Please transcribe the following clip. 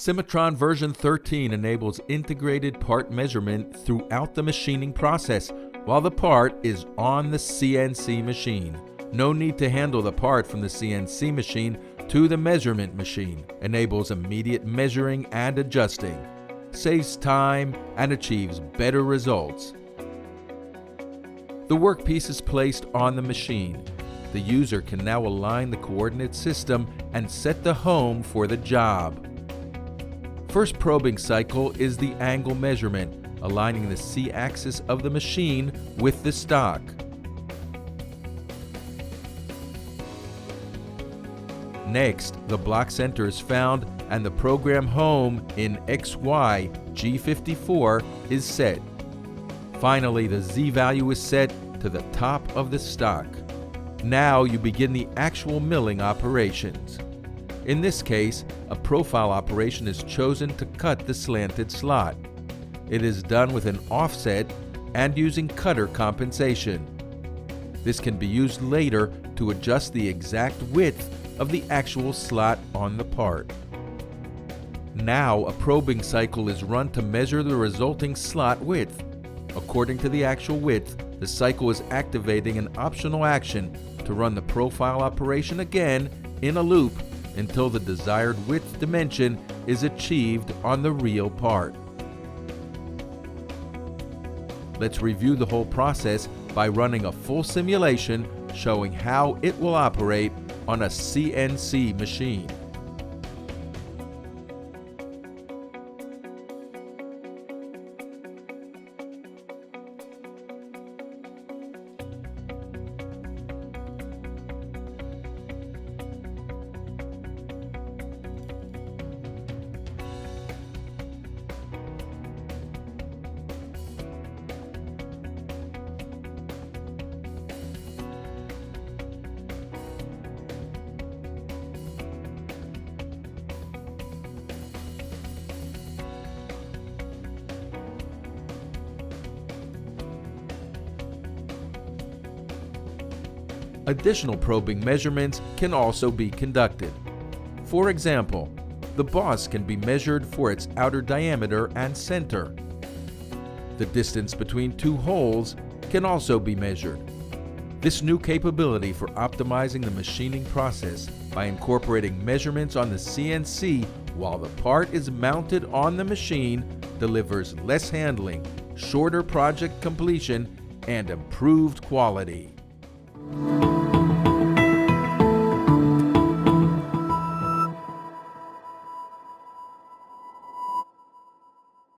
Cimatron version 13 enables integrated part measurement throughout the machining process while the part is on the CNC machine. No need to handle the part from the CNC machine to the measurement machine. Enables immediate measuring and adjusting. Saves time and achieves better results. The workpiece is placed on the machine. The user can now align the coordinate system and set the home for the job. First probing cycle is the angle measurement, aligning the C-axis of the machine with the stock. Next, the block center is found and the program home in XY G54 is set. Finally, the Z value is set to the top of the stock. Now you begin the actual milling operations. In this case, a profile operation is chosen to cut the slanted slot. It is done with an offset and using cutter compensation. This can be used later to adjust the exact width of the actual slot on the part. Now a probing cycle is run to measure the resulting slot width. According to the actual width, the cycle is activating an optional action to run the profile operation again in a loop until the desired width dimension is achieved on the real part. Let's review the whole process by running a full simulation showing how it will operate on a CNC machine. Additional probing measurements can also be conducted. For example, the boss can be measured for its outer diameter and center. The distance between two holes can also be measured. This new capability for optimizing the machining process by incorporating measurements on the CNC while the part is mounted on the machine delivers less handling, shorter project completion, and improved quality.